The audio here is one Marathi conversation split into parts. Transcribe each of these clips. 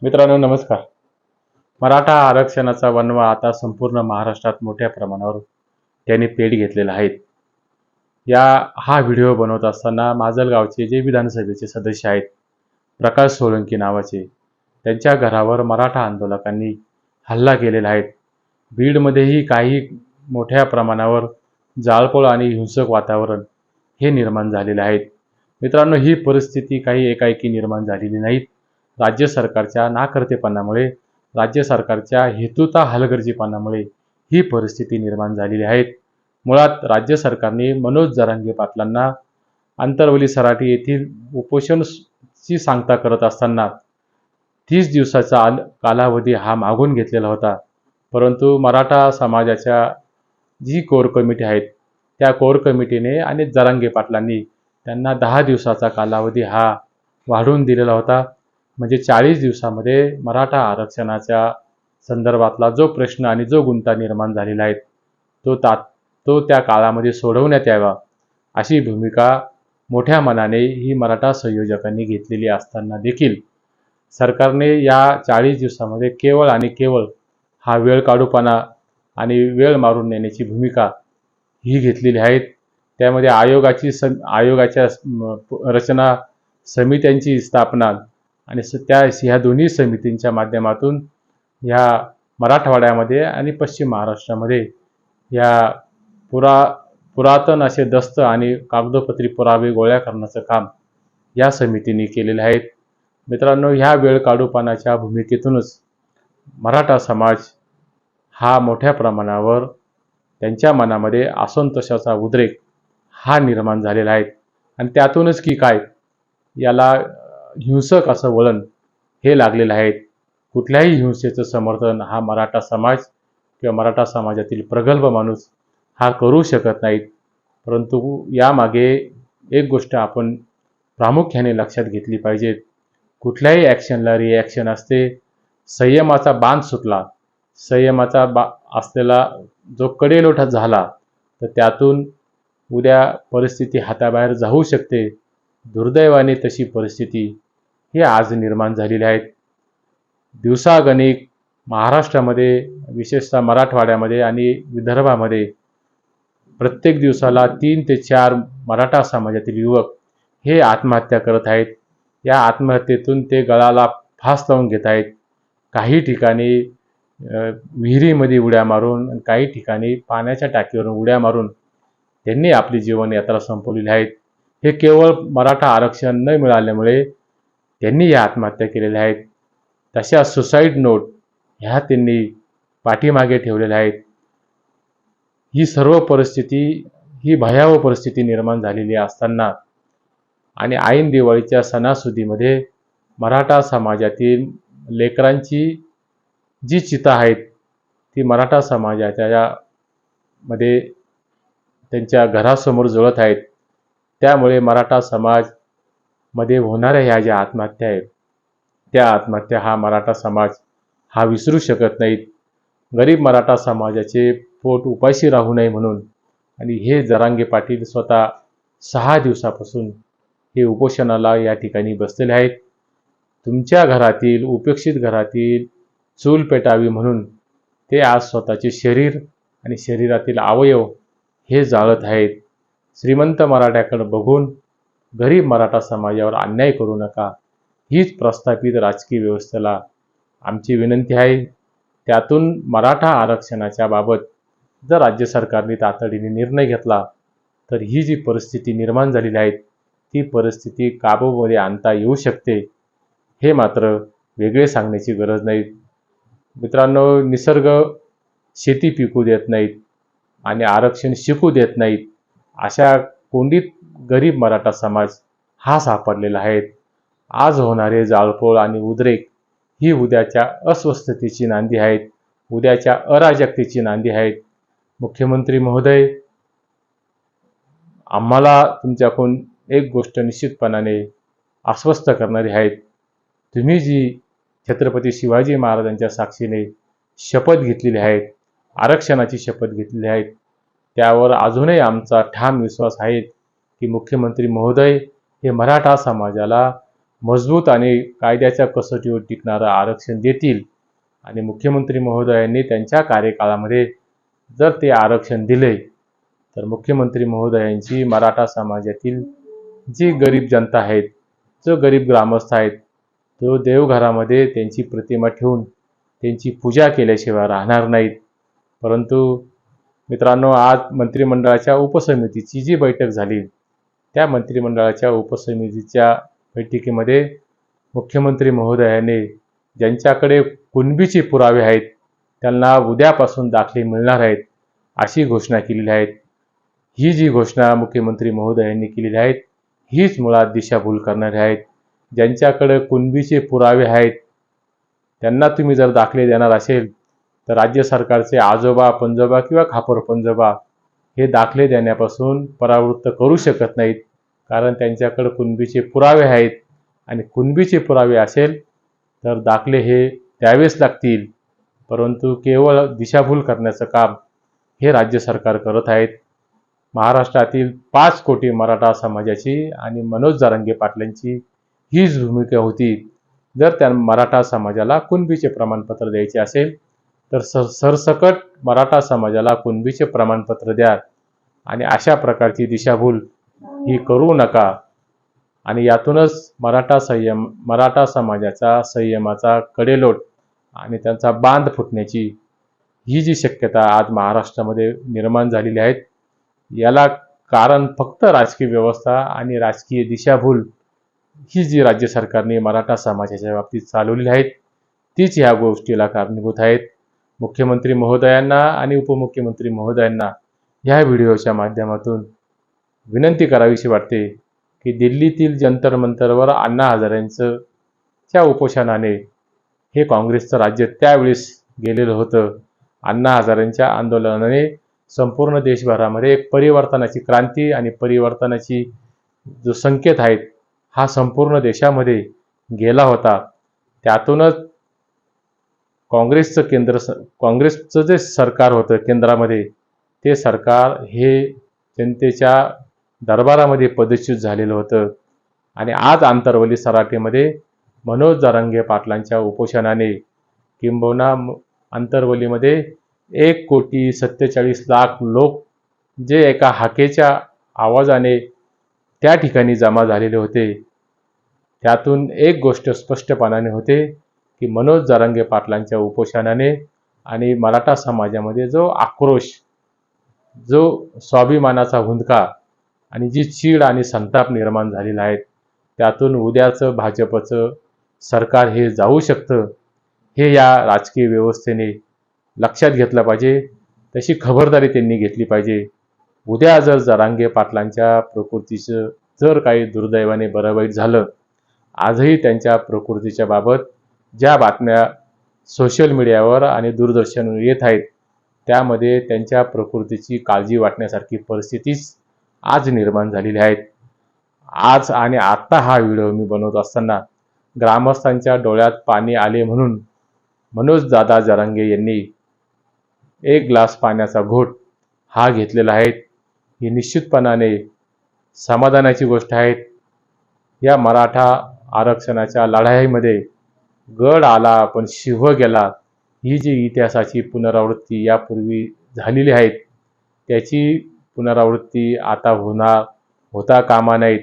मित्रांनो नमस्कार. मराठा आरक्षणाचा वणवा आता संपूर्ण महाराष्ट्रात मोठ्या प्रमाणावर त्यांनी पेट घेतलेला आहे. हा व्हिडिओ बनवत असताना माजलगावचे जे विधानसभेचे सदस्य आहेत, प्रकाश सोळंकी नावाचे, त्यांच्या घरावर मराठा आंदोलकांनी हल्ला केलेला आहे. बीडमध्येही काही मोठ्या प्रमाणावर जाळपोळ आणि हिंसक वातावरण हे निर्माण झालेले आहे. मित्रांनो, ही परिस्थिती काही एकाएकी निर्माण झालेली नाही. राज्य सरकारच्या नाकर्तेपणामुळे, राज्य सरकारच्या हेतुता हलगर्जीपणामुळे ही परिस्थिती निर्माण झालेली आहे. मुळात राज्य सरकारने मनोज जरांगे पाटलांना आंतरवली सराटी येथील उपोषणाची सांगता करत असताना 30 दिवसाचा कालावधी हा मागून घेतलेला होता. परंतु मराठा समाजाच्या जी कोर कमिटी आहेत, त्या कोर कमिटीने आणि जरांगे पाटलांनी त्यांना 10 दिवसाचा कालावधी हा वाढवून दिलेला होता. म्हणजे 40 दिवसामध्ये मराठा आरक्षणाच्या संदर्भातला जो प्रश्न आणि जो गुंता निर्माण झालेला आहे तो त्या काळामध्ये सोडवण्यात यावा, अशी भूमिका मोठ्या मनाने ही मराठा संयोजकांनी घेतलेली असताना देखील सरकारने या 40 दिवसामध्ये केवळ आणि केवळ हा वेळ काढूपणा आणि वेळ मारून नेण्याची भूमिका ही घेतलेली आहे. त्यामध्ये आयोगाच्या रचना, समित्यांची स्थापना आणि ह्या दोन्ही समितींच्या माध्यमातून ह्या मराठवाड्यामध्ये आणि पश्चिम महाराष्ट्रामध्ये या पुरातन असे दस्त आणि कागदोपत्री पुरावे गोळा करण्याचं काम या समितीने केलेलं आहे. मित्रांनो, ह्या वेळ काढूपणाच्या भूमिकेतूनच मराठा समाज हा मोठ्या प्रमाणावर त्यांच्या मनामध्ये असंतोषाचा उद्रेक हा निर्माण झालेला आहे. आणि त्यातूनच की काय, याला हिंसक असं वळण हे लागलेलं आहे. कुठल्याही हिंसेचं समर्थन हा मराठा समाज किंवा मराठा समाजातील प्रगल्भ माणूस हा करू शकत नाहीत. परंतु यामागे एक गोष्ट आपण प्रामुख्याने लक्षात घेतली पाहिजे. कुठल्याही ॲक्शनला रिॲक्शन असते. संयमाचा बांध सुटला, संयमाचा असलेला जो कडेलोट झाला, तर त्यातून उद्या परिस्थिती हाताबाहेर जाऊ शकते. दुर्दैवाने तशी परिस्थिती ही आज निर्माण झालेली आहे. दिवसागणिक महाराष्ट्रामध्ये, विशेषतः मराठवाड्यामध्ये आणि विदर्भामध्ये प्रत्येक दिवसाला 3 ते 4 मराठा समाजातील युवक हे आत्महत्या करत आहेत. या आत्महत्येतून ते गळाला फास लावून घेत आहेत. काही ठिकाणी विहिरीमध्ये उड्या मारून, काही ठिकाणी पाण्याच्या टाकीवरून उड्या मारून त्यांनी आपली जीवनयात्रा संपवलेली आहे. हे केवळ मराठा आरक्षण न मिळाल्यामुळे त्यांनी या आत्महत्या केलेल्या आहेत. तशा सुसाईड नोट ह्या त्यांनी पाठीमागे ठेवलेल्या आहेत. ही सर्व परिस्थिती, ही भयावह परिस्थिती निर्माण झालेली असताना आणि ऐन दिवाळीच्या सणासुदीमध्ये मराठा समाजातील लेकरांची जी चिता आहेत, ती मराठा समाजाच्या मध्ये त्यांच्या घरासमोर जळत आहेत. त्यामुळे मराठा समाजमध्ये होणाऱ्या ह्या ज्या आत्महत्या आहेत, त्या आत्महत्या हा मराठा समाज हा विसरू शकत नाहीत. गरीब मराठा समाजाचे पोट उपाशी राहू नये म्हणून आणि हे जरांगे पाटील स्वतः 6 दिवसापासून हे उपोषणाला या ठिकाणी बसलेले आहेत. तुमच्या घरातील, उपेक्षित घरातील चूल पेटावी म्हणून ते आज स्वतःचे शरीर आणि शरीरातील अवयव हे जाळत आहेत. श्रीमंत मराठ्याकडे बघून गरीब मराठा समाजावर अन्याय करू नका, हीच प्रस्थापित राजकीय व्यवस्थेला आमची विनंती आहे. त्यातून मराठा आरक्षणाच्या बाबत जर राज्य सरकारने तातडीने निर्णय घेतला तर ही जी परिस्थिती निर्माण झालेली आहे, ती परिस्थिती काबूमध्ये आणता येऊ शकते. हे मात्र वेगळे सांगण्याची गरज नाही. मित्रांनो, निसर्ग शेती पिकू देत नाहीत आणि आरक्षण शिकू देत नाहीत. अशा कोंडीत गरीब मराठा समाज हा सापडलेला आहे. आज होणारे जाळपोळ आणि उद्रेक ही उद्याच्या अस्वस्थतेची नांदी आहेत, उद्याच्या अराजकतेची नांदी आहेत. मुख्यमंत्री महोदय, आम्हाला तुमच्याकडून एक गोष्ट निश्चितपणाने आश्वस्त करणारी आहेत. तुम्ही जी छत्रपती शिवाजी महाराजांच्या साक्षीने शपथ घेतलेली आहे, आरक्षणाची शपथ घेतलेली आहे, त्यावर अजूनही आमचा ठाम विश्वास आहे की मुख्यमंत्री महोदय हे मराठा समाजाला मजबूत आणि कायद्याच्या कसोटीवर टिकणारं आरक्षण देतील आणि मुख्यमंत्री महोदयांनी त्यांच्या कार्यकाळामध्ये जर ते आरक्षण दिले तर मुख्यमंत्री महोदयांची मराठा समाजातील जी गरीब जनता आहेत, जो गरीब ग्रामस्थ आहेत, तो देवघरामध्ये त्यांची प्रतिमा ठेवून त्यांची पूजा केल्याशिवाय राहणार नाहीत. परंतु मित्रांनो, आज मंत्रिमंडळाच्या उपसमितीची जी बैठक झाली, त्या मंत्रिमंडळाच्या उपसमितीच्या बैठकीमध्ये मुख्यमंत्री महोदयाने ज्यांच्याकडे कुणबीचे पुरावे आहेत त्यांना उद्यापासून दाखले मिळणार आहेत अशी घोषणा केलेली आहे. ही जी घोषणा मुख्यमंत्री महोदयांनी केलेली आहे हीच मुळात दिशाभूल करणारी आहेत. ज्यांच्याकडे कुणबीचे पुरावे आहेत त्यांना तुम्ही जर दाखले देणार असेल तर राज्य सरकारचे आजोबा पंजोबा किंवा खापर पंजोबा हे दाखले देण्यापासून परावृत्त करू शकत नाहीत, कारण त्यांच्याकडे कुणबीचे पुरावे आहेत आणि कुणबीचे पुरावे असेल तर दाखले हे द्यावेच लागतील. परंतु केवळ दिशाभूल करण्याचं काम हे राज्य सरकार करत आहेत. महाराष्ट्रातील 5 कोटी मराठा समाजाची आणि मनोज जरांगे पाटलांची हीच भूमिका होती. जर त्या मराठा समाजाला कुणबीचे प्रमाणपत्र द्यायचे असेल तर सरसकट मराठा समाजाला कुणबीचे प्रमाणपत्र द्या आणि अशा प्रकारची दिशाभूल ही करू नका. आणि यातूनच मराठा समाजाचा संयमाचा कडेलोट आणि त्यांचा बांध फुटण्याची ही जी शक्यता आज महाराष्ट्रामध्ये निर्माण झालेली आहे, याला कारण फक्त राजकीय व्यवस्था आणि राजकीय दिशाभूल ही जी राज्य सरकारने मराठा समाजाच्या बाबतीत चालवलेली आहेत तीच ह्या गोष्टीला कारणीभूत आहेत. मुख्यमंत्री महोदयांना आणि उपमुख्यमंत्री महोदयांना ह्या व्हिडिओच्या माध्यमातून विनंती करावीशी वाटते की दिल्लीतील जंतर मंतरवर अण्णा हजारेंच्या उपोषणाने हे काँग्रेसचं राज्य त्यावेळेस गेलेलं होतं. अण्णा हजारेंच्या आंदोलनाने संपूर्ण देशभरामध्ये एक परिवर्तनाची क्रांती आणि परिवर्तनाची जो संकेत आहेत हा संपूर्ण देशामध्ये गेला होता. त्यातूनच काँग्रेसचं जे सरकार होतं केंद्रामध्ये, ते सरकार हे जनतेच्या दरबारामध्ये पदच्युत झालेलं होतं. आणि आज आंतरवली सराटीमध्ये मनोज जरांगे पाटलांच्या उपोषणाने किंबहुना आंतरवलीमध्ये 1,47,00,000 लोक जे एका हाकेच्या आवाजाने त्या ठिकाणी जमा झालेले होते, त्यातून एक गोष्ट स्पष्टपणाने होते की मनोज जरांगे पाटलांच्या उपोषणाने आणि मराठा समाजामध्ये जो आक्रोश, जो स्वाभिमानाचा हुंदका आणि जी चीड आणि संताप निर्माण झालेला आहे, त्यातून उद्याचं भाजपचं सरकार हे जाऊ शकतं, हे या राजकीय व्यवस्थेने लक्षात घेतलं पाहिजे. तशी खबरदारी त्यांनी घेतली पाहिजे. उद्या जर जरांगे पाटलांच्या प्रकृतीचं जर काही दुर्दैवाने बरं वाईट झालं, आजही त्यांच्या प्रकृतीच्या बाबत ज्या बातम्या सोशल मीडियावर आणि दूरदर्शनवर येत आहेत त्यामध्ये त्यांच्या प्रकृतीची काळजी वाटण्यासारखी परिस्थितीच आज निर्माण झालेली आहे. आज आणि आत्ता हा व्हिडिओ मी बनवत असताना ग्रामस्थांच्या डोळ्यात पाणी आले म्हणून मनोज दादा जरांगे यांनी एक ग्लास पाण्याचा घोट हा घेतलेला आहे. ही निश्चितपणाने समाधानाची गोष्ट आहे. या मराठा आरक्षणाच्या लढाईमध्ये गड आला पण शिव गेला ही जी इतिहासाची पुनरावृत्ती यापूर्वी झालेली आहे त्याची पुनरावृत्ती आता होता कामा नयेत.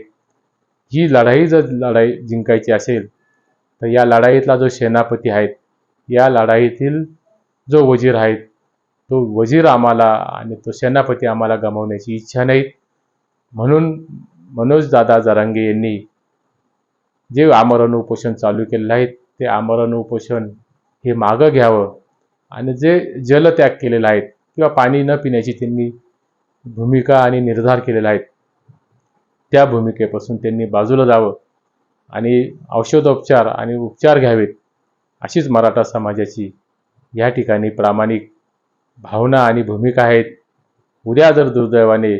ही लढाई जर जिंकायची असेल तर या लढाईतला जो सेनापती आहे, या लढाईतील जो वजीर आहे, तो वजीर आम्हाला आणि तो सेनापती आम्हाला गमावण्याची इच्छा नाही. म्हणून मनोज दादा जरांगे यांनी जे आमरण उपोषण चालू केलेलं आहे ते आमरण उपोषण हे मागं घ्यावं आणि जे जलत्याग केलेला आहे किंवा पाणी न पिण्याची त्यांनी भूमिका आणि निर्धार केलेला आहे त्या भूमिकेपासून त्यांनी बाजूला जावं आणि औषधोपचार आणि उपचार घ्यावेत अशीच मराठा समाजाची या ठिकाणी प्रामाणिक भावना आणि भूमिका आहेत. उद्या जर दुर्दैवाने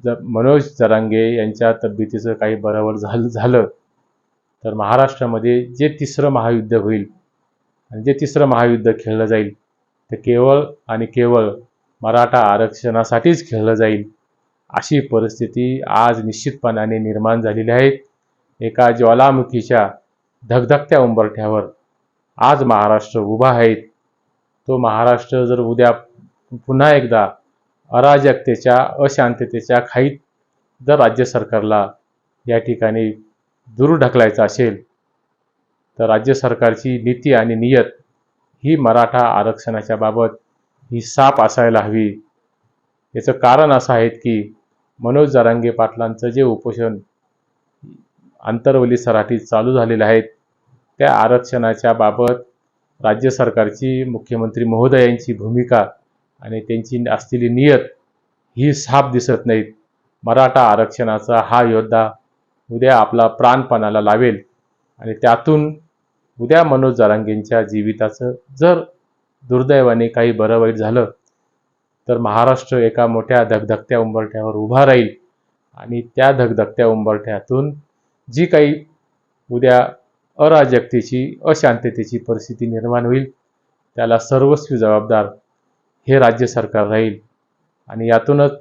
मनोज जरांगे यांच्या तब्येतीचं काही बरोबर झालं तर महाराष्ट्रामध्ये जे तिसरं महायुद्ध होईल आणि जे तिसरं महायुद्ध खेळलं जाईल ते केवळ आणि केवळ मराठा आरक्षणासाठीच खेळलं जाईल अशी परिस्थिती आज निश्चितपणाने निर्माण झालेली आहे. एका ज्वालामुखीच्या धगधगत्या उंबरठ्यावर आज महाराष्ट्र उभा आहे. तो महाराष्ट्र जर उद्या पुन्हा एकदा अराजकतेच्या अशांततेच्या खाईत जर राज्य सरकारला या ठिकाणी दूर ढकलायचं असेल तर राज्य सरकारची नीती आणि नियत ही मराठा आरक्षणाच्या बाबत ही साफ असायला हवी. याचं कारण असं आहे की मनोज जरांगे पाटलांचं जे उपोषण आंतरवली सराटीत चालू झालेलं आहे त्या आरक्षणाच्या बाबत राज्य सरकारची मुख्यमंत्री महोदयांची भूमिका आणि त्यांची असलेली नियत ही साफ दिसत नाहीत. मराठा आरक्षणाचा हा योद्धा उद्या आपला प्राणपणाला लावेल आणि त्यातून उद्या मनोज जरांगेंच्या जीविताचं जर दुर्दैवाने काही बरं वाईट झालं तर महाराष्ट्र एका मोठ्या धगधगत्या उंबरठ्यावर उभा राहील आणि त्या धगधगत्या उंबरठ्यातून जी काही उद्या अराजकतेची अशांततेची परिस्थिती निर्माण होईल त्याला सर्वस्वी जबाबदार हे राज्य सरकार राहील आणि यातूनच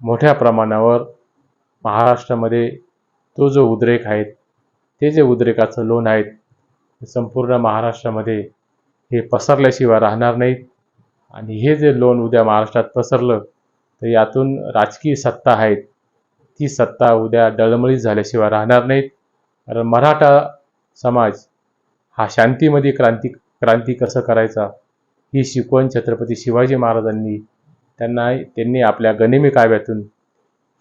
मोठ्या प्रमाणावर महाराष्ट्रामध्ये तो जो उद्रेक आहे ते जे उद्रेकाचं लोण आहेत संपूर्ण महाराष्ट्रामध्ये हे पसरल्याशिवाय राहणार नाहीत आणि हे जे लोण उद्या महाराष्ट्रात पसरलं तर यातून राजकीय सत्ता आहेत ती सत्ता उद्या डळमळीत झाल्याशिवाय राहणार नाहीत. कारण मराठा समाज हा शांतीमध्ये क्रांती कसं करायचा ही शिकवण छत्रपती शिवाजी महाराजांनी त्यांनी आपल्या गनिमी काव्यातून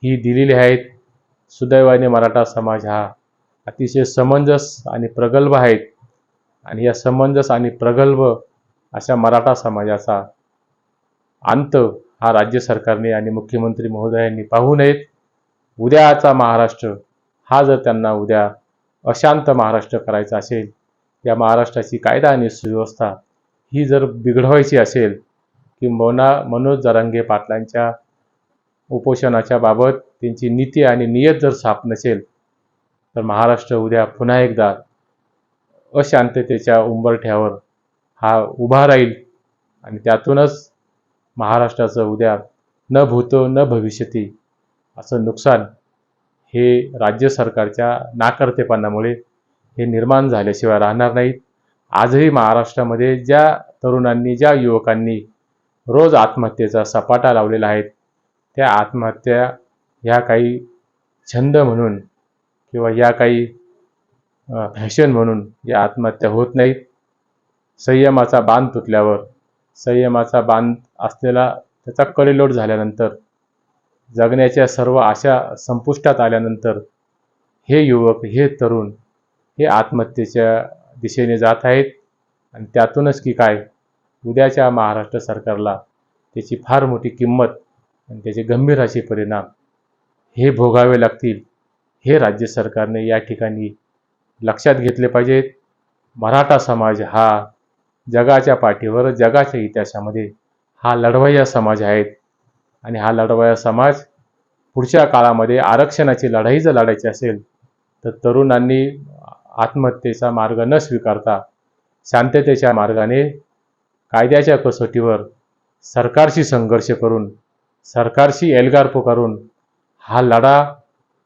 ही दिलेली आहेत. सुदैवाने मराठा समाज हा अतिशय समंजस आणि प्रगल्भ आहेत आणि या समंजस आणि प्रगल्भ अशा मराठा समाजाचा अंत हा राज्य सरकारने आणि मुख्यमंत्री महोदयांनी पाहू नयेत. उद्याचा महाराष्ट्र हा जर त्यांना उद्या अशांत महाराष्ट्र करायचा असेल या महाराष्ट्राची कायदा आणि सुव्यवस्था ही जर बिघडवायची असेल की मनोज जरांगे पाटलांच्या उपोषणाच्या बाबत त्यांची नीती आणि नियत जर साफ नसेल तर महाराष्ट्र उद्या पुन्हा एकदा अशांततेच्या उंबरठ्यावर हा उभा राहील आणि त्यातूनच महाराष्ट्राचं उद्या न भूतो न भविष्यती असं नुकसान हे राज्य सरकारच्या नाकर्तेपणामुळे हे निर्माण झाल्याशिवाय राहणार नाहीत. आजही महाराष्ट्रामध्ये ज्या तरुणांनी ज्या युवकांनी रोज आत्महत्येचा सपाटा लावलेला आहे त्या आत्महत्या ह्या काही छंद म्हणून किंवा या काही फॅशन म्हणून या आत्महत्या होत नाहीत. संयमाचा बांध तुटल्यावर संयमाचा बांध असलेला त्याचा कडेलोट झाल्यानंतर जगण्याच्या सर्व आशा संपुष्टात आल्यानंतर हे युवक हे तरुण हे आत्महत्येच्या दिशेने जात आहेत आणि त्यातूनच की काय उद्याच्या महाराष्ट्र सरकारला त्याची फार मोठी किंमत आणि त्याचे गंभीर असे परिणाम हे भोगावे लागतील. हे राज्य सरकारने या ठिकाणी लक्षात घेतले पाहिजेत. मराठा समाज हा जगाच्या पाठीवर जगाच्या इतिहासामध्ये हा लढवय्या समाज आहे आणि हा लढवय्या समाज पुढच्या काळामध्ये आरक्षणाची लढाई जर लढायची असेल तर तरुणांनी आत्महत्येचा मार्ग न स्वीकारता शांततेच्या मार्गाने कायद्याच्या कसोटीवर सरकारशी संघर्ष करून सरकारशी एल्गार पुकारून हा लढा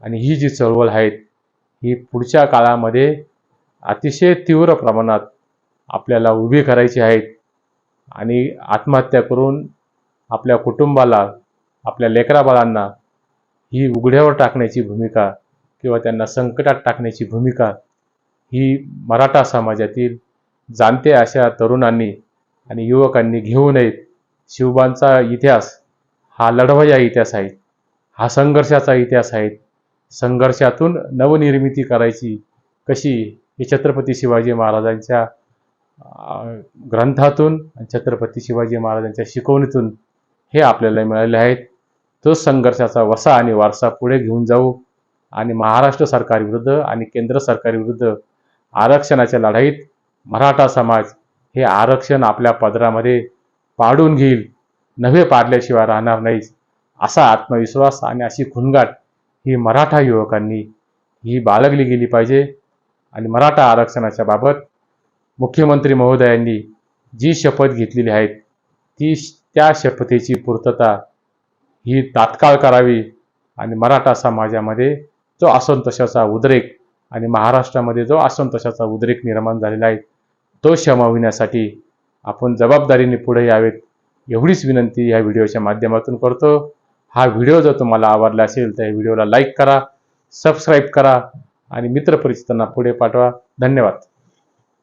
आणि ही जी चळवळ आहे ही पुढच्या काळामध्ये अतिशय तीव्र प्रमाणात आपल्याला उभी करायची आहेत आणि आत्महत्या करून आपल्या कुटुंबाला आपल्या लेकराबाळांना ही उघड्यावर टाकण्याची भूमिका किंवा त्यांना संकटात टाकण्याची भूमिका ही मराठा समाजातील जाणते अशा तरुणांनी आणि युवकांनी घेऊ नयेत. शिवबांचा इतिहास हा लढवय्या इतिहास आहे, हा संघर्षाचा इतिहास आहे. संघर्षातून नवनिर्मिती करायची कशी हे छत्रपती शिवाजी महाराजांच्या ग्रंथातून छत्रपती शिवाजी महाराजांच्या शिकवणीतून हे आपल्याला मिळाले आहेत. तो संघर्षाचा वसा आणि वारसा पुढे घेऊन जाऊ आणि महाराष्ट्र सरकारविरुद्ध आणि केंद्र सरकारविरुद्ध आरक्षणाच्या लढाईत मराठा समाज हे आरक्षण आपल्या पदरामध्ये पाडून घेईल, नव्हे पाडल्याशिवाय राहणार नाही असा आत्मविश्वास आणि अशी खुणगाट ही मराठा युवकांनी ही बाळगली गेली पाहिजे. आणि मराठा आरक्षणाच्या बाबत मुख्यमंत्री महोदयांनी जी शपथ घेतलेली आहे त्या शपथेची पूर्तता ही तात्काळ करावी आणि मराठा समाजामध्ये जो असंतोषाचा उद्रेक आणि महाराष्ट्रामध्ये जो असंतोषाचा उद्रेक निर्माण झालेला आहे तो शमविण्यासाठी आपण जबाबदारीने पुढे यावेत एवढीच विनंती या व्हिडिओच्या माध्यमातून करतो. हा व्हिडिओ जर तुम्हाला आवडला असेल तर या व्हिडिओला लाईक करा, सबस्क्राईब करा आणि मित्रपरिचितांना पुढे पाठवा. धन्यवाद.